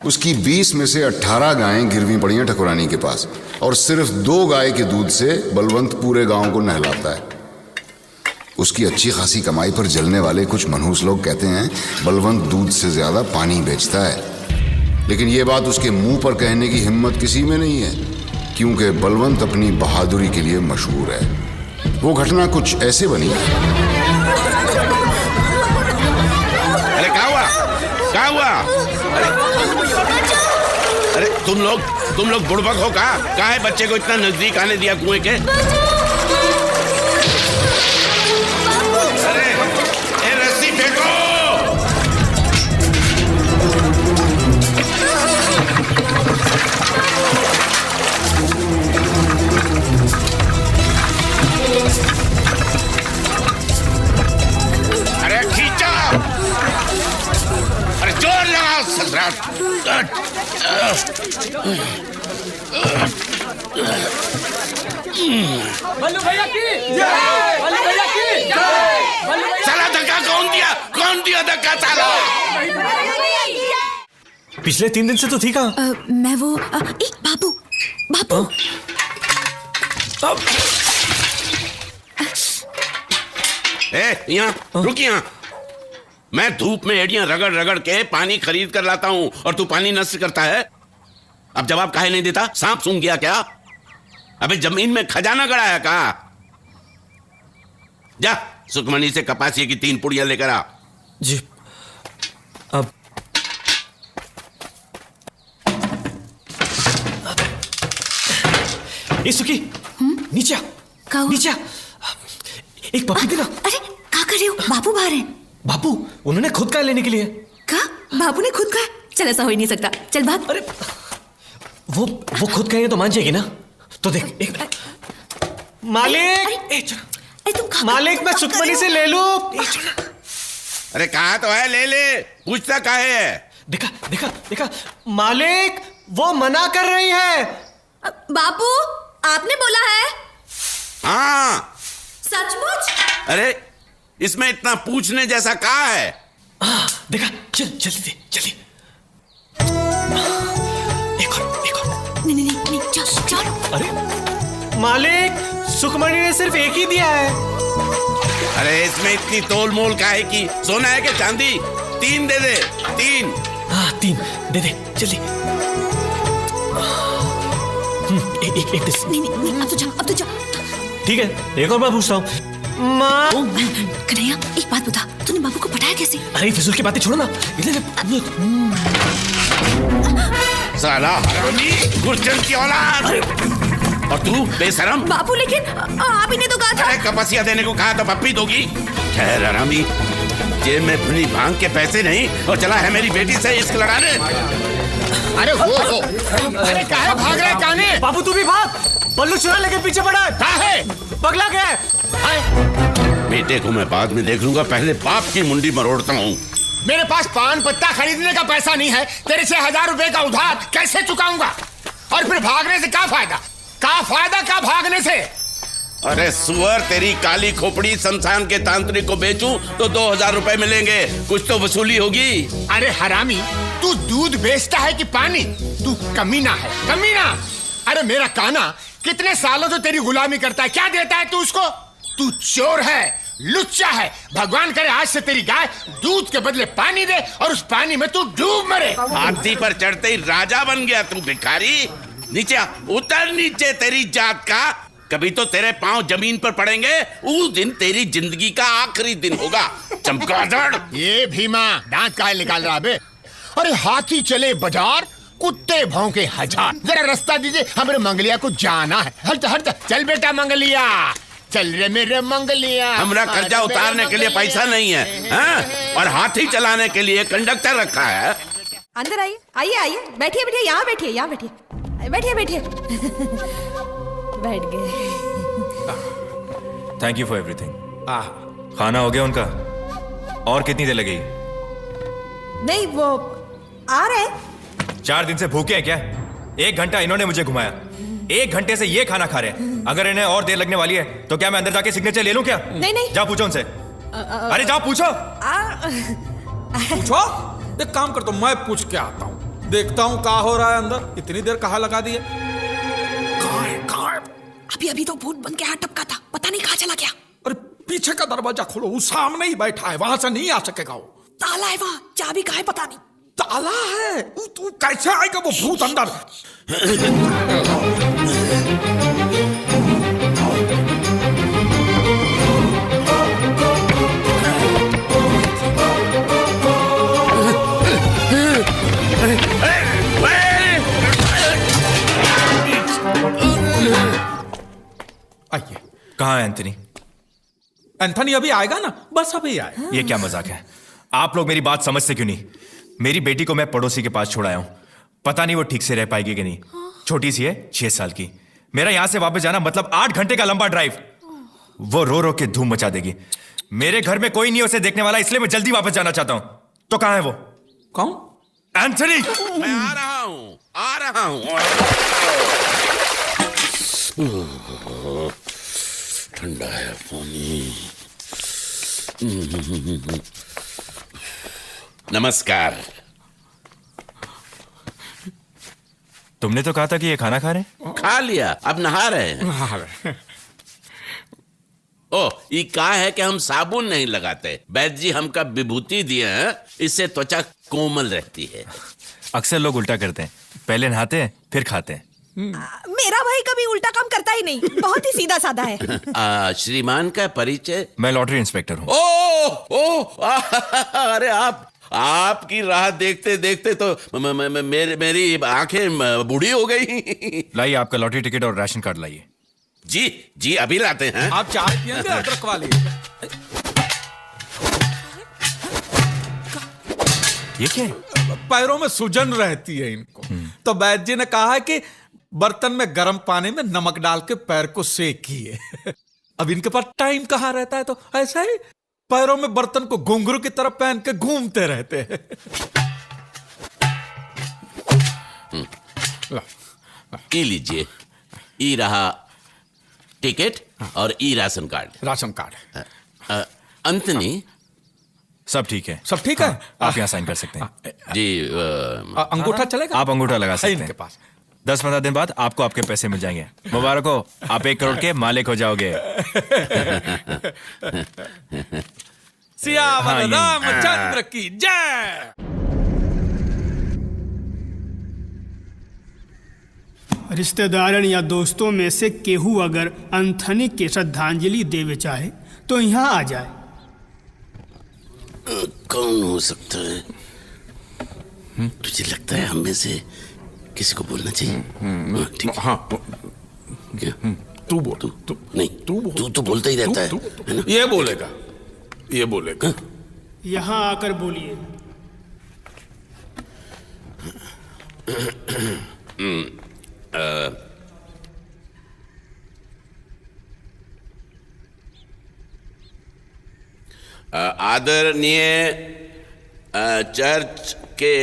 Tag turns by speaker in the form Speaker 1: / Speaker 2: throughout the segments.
Speaker 1: उसकी 20 में से 18 गायें गिरवी पड़ी हैं ठकुरानी के पास, और सिर्फ 2 गाय के दूध से बलवंत पूरे गांव को नहलाता है। उसकी अच्छी खासी कमाई पर जलने वाले कुछ मनहूस लोग कहते हैं बलवंत दूध से ज्यादा पानी बेचता है, लेकिन यह बात उसके मुंह पर कहने की हिम्मत किसी में नहीं है, क्योंकि बलवंत अपनी बहादुरी के लिए मशहूर है। वो घटना कुछ ऐसे बनी।
Speaker 2: अरे क्या हुआ? अरे तुम लोग बुड़बक हो कहा है बच्चे को इतना नजदीक आने दिया कुएं के? अरे रस्सी फेंको। अरे खींचा, अरे जोर लगा ससुराल।
Speaker 3: बल्लू भैया की जय, बल्लू भैया की जय।
Speaker 2: साला धक्का कौन दिया धक्का साला?
Speaker 4: पिछले 3 दिन से तो थी कहाँ?
Speaker 5: मैं वो बाबू
Speaker 2: यहाँ रुक यहाँ। मैं धूप में एड़ियां रगड़ रगड़ के पानी खरीद कर लाता हूँ और तू पानी नष्ट करता है। अब जवाब काहे नहीं देता? सांप सूंघ गया क्या? अबे जमीन में खजाना गड़ा है कहा? जा सुखमनी से कपासिए की 3 पुड़ियां लेकर आ।
Speaker 4: जी। अब ए सुखी, नीचे आ। नीचे आ। एक पपी देना।
Speaker 5: अरे क्या कर रहे हो? बाबू बाहर हैं।
Speaker 4: बाबू उन्होंने खुद का लेने के लिए।
Speaker 5: क्या? बाबू ने खुद का? चल ऐसा हो ही नहीं सकता, चल भाग।
Speaker 4: अरे वो खुद कहेंगे तो मान जाएगी ना? तो देख एक मालिक, मालिक मैं सुखमनी से ले लूं?
Speaker 2: अरे कहा तो है ले पूछता काहे है?
Speaker 4: देखा मालिक वो मना कर रही है।
Speaker 5: बाबू आपने बोला है?
Speaker 2: हाँ।
Speaker 5: सचमुच?
Speaker 2: अरे इसमें इतना पूछने जैसा कहा है?
Speaker 4: देखा, जल्दी एक और।
Speaker 5: नहीं चल।
Speaker 4: अरे मालिक सुखमणी ने सिर्फ एक ही दिया है।
Speaker 2: अरे इसमें इतनी तोल मोल काहे की? सोना है कि चांदी? 3 दे दे। 3।
Speaker 4: हाँ 3 दे दे जल्दी। एक
Speaker 5: नहीं अब तो जा।
Speaker 4: ठीक है एक और बार पूछता हूँ।
Speaker 5: कन्हैया एक बात बता, तूने बाबू को पटाया कैसे?
Speaker 4: अरे फिजूल की बातें छोड़ो ना।
Speaker 2: साला हरामी, गुर्जन की औलाद। और तू बेशरम।
Speaker 5: बाबू लेकिन आप ही ने तो कहा था।
Speaker 2: अरे कपसिया देने को कहा तो पप्पी दोगी? ठहर हरामी, जेब में अपनी भांग के पैसे नहीं और चला है मेरी बेटी से इश्क लड़ाने।
Speaker 3: अरे वो अरे काहे भाग रहे काने?
Speaker 4: बाबू तू भी भाग, बल्लू चुरा लेके पीछे पड़ा है।
Speaker 3: काहे?
Speaker 4: पगला गया है।
Speaker 2: बेटे को मैं बाद में देख लूंगा, पहले बाप की मुंडी मरोड़ता हूँ।
Speaker 3: मेरे पास पान पत्ता खरीदने का पैसा नहीं है, तेरे से 1000 रुपए का उधार कैसे चुकाऊंगा? और फिर भागने से क्या फायदा? क्या भागने से?
Speaker 2: अरे सुअर तेरी काली खोपड़ी, शमशान के तांत्रिक को बेचूं तो 2000 रुपए मिलेंगे, कुछ तो वसूली होगी।
Speaker 3: अरे हरामी, तू दूध बेचता है कि पानी? तू कमीना है, कमीना। अरे मेरा काना कितने सालों से तेरी गुलामी करता है, क्या देता है तू उसको? तू चोर है, लुच्चा है। भगवान करे आज से तेरी गाय दूध के बदले पानी दे और उस पानी में तू डूब मरे।
Speaker 2: हाथी पर चढ़ते ही राजा बन गया तू भिखारी। नीचे उतर नीचे, तेरी जात का कभी तो तेरे पांव जमीन पर पड़ेंगे, उस दिन तेरी जिंदगी का आखिरी दिन होगा। चमगादड़।
Speaker 3: ये भीमा दांत काहे निकाल रहा बे? अरे हाथी चले बाजार, कुत्ते भौंके 1000। जरा रास्ता दीजिए, हमारे मंगलिया को जाना है। हट चल बेटा मंगलिया, चल रे मेरे मंगलिया।
Speaker 2: हमरा कर्जा उतारने के लिए पैसा नहीं है, हाँ? और हाथी चलाने के लिए कंडक्टर रखा है।
Speaker 5: अंदर आइए, बैठिए, यहाँ बैठिए। बैठ गए।
Speaker 4: Thank you for everything. खाना हो गया उनका? और कितनी देर लगेगी?
Speaker 5: नहीं वो आ रहे।
Speaker 4: 4 दिन से भूखे हैं क्या? 1 घंटा इन्होंने मुझे घुमाया, 1 घंटे से ये खाना खा रहे हैं। अगर इन्हें और देर लगने वाली है तो क्या मैं अंदर जाके सिग्नेचर ले लूं क्या?
Speaker 5: नहीं।
Speaker 4: जाओ पूछो उनसे। अरे जाओ पूछो।
Speaker 6: पूछो। एक काम कर, तो मैं पूछ के आता हूँ। देखता हूँ क्या हो रहा है अंदर। इतनी देर कहाँ लगा दी है?
Speaker 5: अभी अभी तो भूत बन के हाथ टपका था, पता नहीं कहाँ चला गया।
Speaker 6: अरे पीछे का दरवाजा खोलो, वो सामने ही बैठा है, वहां से नहीं आ सकेगा वो।
Speaker 5: ताला है वहाँ, चाबी कहाँ है पता नहीं।
Speaker 6: ताला है, तू कैसे आएगा वो भूत अंदर? आइए।
Speaker 4: कहाँ है एंथनी?
Speaker 6: एंथनी अभी आएगा ना, बस अभी आएगा।
Speaker 4: ये क्या मजाक है? आप लोग मेरी बात समझते क्यों नहीं? मेरी बेटी को मैं पड़ोसी के पास छोड़ आया हूं, पता नहीं वो ठीक से रह पाएगी कि नहीं। छोटी सी है, 6 साल की। मेरा यहां से वापस जाना मतलब 8 घंटे का लंबा ड्राइव। वो रो रो के धूम मचा देगी। मेरे घर में कोई नहीं उसे देखने वाला, इसलिए मैं जल्दी वापस जाना चाहता हूं। तो कहां है वो?
Speaker 6: कौन?
Speaker 4: एंथनी!
Speaker 2: मैं आ रहा हूं। ठंडा है पानी। नमस्कार।
Speaker 4: तुमने तो कहा था कि ये खाना खा रहे हैं।
Speaker 2: खा लिया, अब नहा रहे हैं। ओ, ये कहा है कि हम साबुन नहीं लगाते। वैद्य जी हमका विभूति दिए हैं, इससे त्वचा कोमल रहती है।
Speaker 4: अक्सर लोग उल्टा करते हैं, पहले नहाते हैं फिर खाते हैं।
Speaker 5: मेरा भाई कभी उल्टा काम करता ही नहीं, बहुत ही सीधा साधा है।
Speaker 2: श्रीमान का परिचय?
Speaker 4: मैं लॉटरी इंस्पेक्टर हूँ।
Speaker 2: अरे आपकी राह देखते देखते तो मेरी आंखें बूढ़ी हो गई।
Speaker 4: लाइए आपका लॉटरी टिकट और राशन कार्ड लाइए।
Speaker 2: जी अभी लाते हैं।
Speaker 6: आप चाय पियेंगे अदरक वाली?
Speaker 4: ये क्या है?
Speaker 6: पैरों में सूजन रहती है इनको, तो वैद्य जी ने कहा है कि बर्तन में गर्म पानी में नमक डाल के पैर को सेकिए। अब इनके पास टाइम कहाँ रहता है, तो ऐसा ही पैरों में बर्तन को घुंघरू की तरफ पहन के घूमते रहते हैं।
Speaker 2: ई लीजिए, ई रहा टिकट और ई राशन कार्ड।
Speaker 6: Ration card.
Speaker 2: अंतनी
Speaker 4: सब ठीक है?
Speaker 6: सब ठीक है।
Speaker 4: आप यहाँ साइन कर सकते हैं।
Speaker 2: जी
Speaker 6: अंगूठा चलेगा?
Speaker 4: आप अंगूठा लगा सकते हैं।
Speaker 6: इनके पास
Speaker 4: 10-15 दिन बाद आपको आपके पैसे मिल जाएंगे। मुबारक हो, आप 1 करोड़ के मालिक हो जाओगे।
Speaker 6: सियावर रामचंद्र की जय।
Speaker 7: रिश्तेदारन या दोस्तों में से केहू अगर एंथनी के श्रद्धांजलि देवे चाहे तो यहाँ आ जाए।
Speaker 2: कौन हो सकता है? तुझे लगता है हम में से किसी को बोलना चाहिए? ठीक है।
Speaker 6: हाँ,
Speaker 2: क्या?
Speaker 6: तू बोल।
Speaker 2: तू नहीं, तू तो बोलता ही रहता है ना?
Speaker 6: ये बोलेगा।
Speaker 7: यहाँ आकर बोलिए।
Speaker 2: आदरणीय चर्च के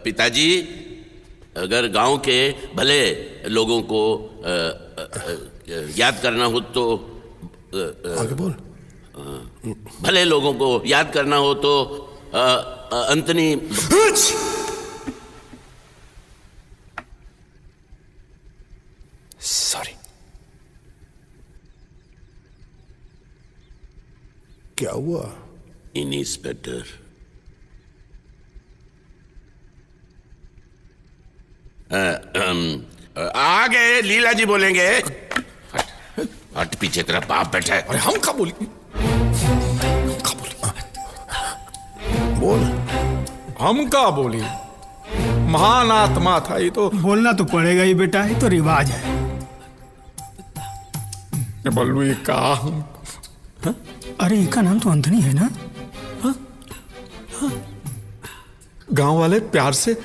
Speaker 2: पिताजी, अगर गांव के भले लोगों को याद करना हो तो
Speaker 3: आगे बोल।
Speaker 2: भले लोगों को याद करना हो तो अंतनी।
Speaker 4: सॉरी।
Speaker 3: क्या हुआ?
Speaker 2: इंस्पेक्टर, आगे लीला जी बोलेंगे। हट पीछे, तेरा बाप बैठा है।
Speaker 6: अरे हम का बोली?
Speaker 3: बोल।
Speaker 6: हम का बोली? महान आत्मा था ये तो।
Speaker 7: बोलना तो पड़ेगा ही बेटा, ये तो रिवाज है।
Speaker 6: बल्लू ये का?
Speaker 7: अरे इनका नाम तो एंथनी है ना?
Speaker 6: गांव वाले प्यार से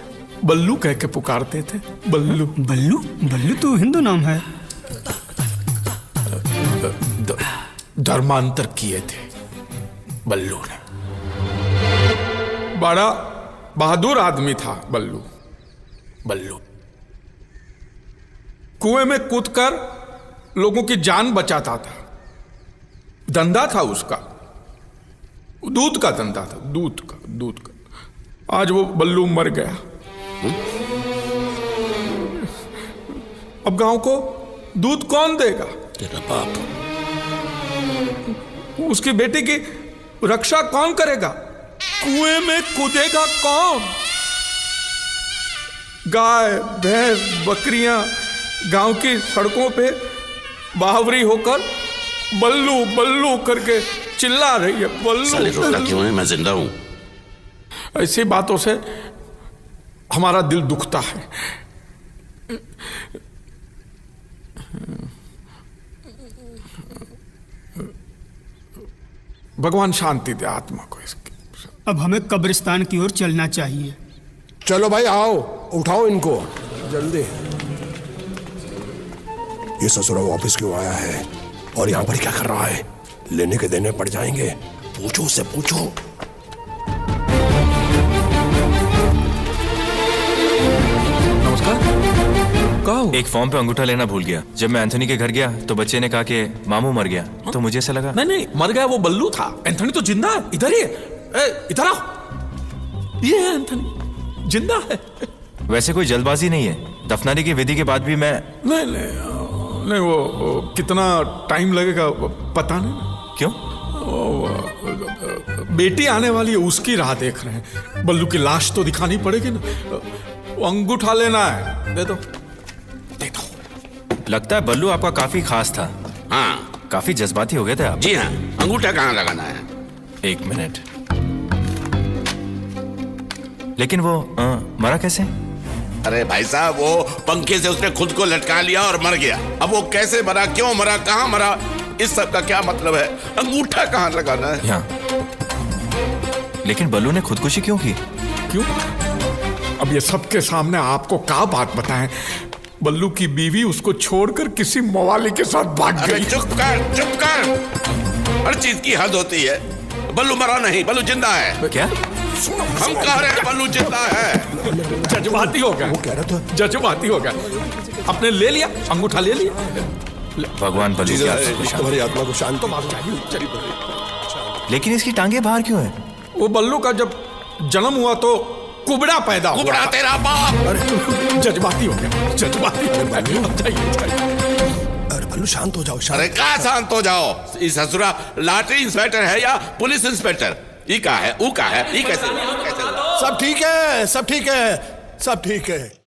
Speaker 6: बल्लू कह के पुकारते थे। बल्लू
Speaker 7: बल्लू तो हिंदू नाम है।
Speaker 6: धर्मांतर किए थे बल्लू ने। बड़ा बहादुर आदमी था बल्लू। कुएं में कूदकर लोगों की जान बचाता था। धंधा था उसका, दूध का धंधा था। दूध का। आज वो बल्लू मर गया। अब गांव को दूध कौन देगा?
Speaker 2: तेरा बाप।
Speaker 6: उसकी बेटी की रक्षा कौन करेगा? कुएं में कूदेगा कौन? गाय भैंस बकरियां गांव की सड़कों पे बावरी होकर बल्लू बल्लू करके चिल्ला रही है।
Speaker 2: साले रोता क्यों है? मैं जिंदा हूं।
Speaker 6: ऐसी बातों से हमारा दिल दुखता है। भगवान शांति दे आत्मा को इसकी।
Speaker 7: अब हमें कब्रिस्तान की ओर चलना चाहिए।
Speaker 8: चलो भाई आओ, उठाओ इनको जल्दी। ये ससुरा वापस क्यों आया है और यहाँ पर क्या कर रहा है? लेने के देने पड़ जाएंगे। पूछो उससे, पूछो।
Speaker 4: एक फॉर्म पे अंगूठा लेना भूल गया। जब मैं एंथोनी के घर गया तो बच्चे ने कहा कि मामू मर गया। तो मुझे ऐसा लगा
Speaker 6: नहीं मर गया, वो बल्लू था। एंथोनी तो जिंदा है। इधर ही है। इधर आओ। ये है एंथोनी, जिंदा है।
Speaker 4: वैसे कोई जल्दबाजी नहीं है। दफनाने की विधि के बाद भी मैं
Speaker 6: नहीं वो कितना टाइम लगेगा पता नहीं।
Speaker 4: क्यों?
Speaker 6: बेटी आने वाली है, उसकी राह देख रहे हैं। बल्लू की लाश तो दिखानी पड़ेगी ना। वो अंगूठा लेना है, दे दो।
Speaker 4: लगता है बल्लू आपका काफी खास था।
Speaker 2: हाँ,
Speaker 4: काफी जज्बाती हो गए थे आप।
Speaker 2: जी हाँ। अंगूठा कहाँ लगाना है?
Speaker 4: एक मिनट। लेकिन वो मरा कैसे?
Speaker 2: अरे भाई साहब, वो पंखे से उसने खुद को लटका लिया और मर गया। अब वो कैसे मरा, क्यों मरा, कहाँ मरा, इस सब का क्या मतलब है? अंगूठा कहाँ लगाना है?
Speaker 4: यहाँ। लेकिन बल्लू ने खुदकुशी क्यों की?
Speaker 6: क्यों? अब ये सबके सामने आपको क्या बात बताएं? बल्लू की बीवी उसको छोड़कर किसी मवाली के साथ भाग गई।
Speaker 2: चुप कर, चुप कर। हर चीज की हद होती है। बल्लू मरा नहीं, बल्लू जिंदा है।
Speaker 4: क्या?
Speaker 2: हम कह रहे हैं बल्लू जिंदा है।
Speaker 6: जज्बाती हो गया।
Speaker 8: वो कह रहा था
Speaker 6: जज्बाती हो गया। आपने ले लिया, अंगूठा ले लिया।
Speaker 4: भगवान बल्लू की आत्मा को शांति।
Speaker 8: तुम्हारी आत्मा को शांत।
Speaker 4: लेकिन इसकी टांगे बाहर क्यों है?
Speaker 6: वो बल्लू का जब जन्म हुआ तो कुबड़ा पैदा हुआ।
Speaker 2: कुबड़ा तेरा बाप।
Speaker 6: जज्बाती हो गया, जज्बाती हो गया। जाइए।
Speaker 8: अरे बल्लू शांत हो जाओ, शांत।
Speaker 2: अरे कहाँ शांत हो जाओ? इस ससुरा लॉटरी इंस्पेक्टर है या पुलिस इंस्पेक्टर? ये का है, वो का है, ये कैसे?
Speaker 8: सब ठीक है, सब ठीक है, सब ठीक है।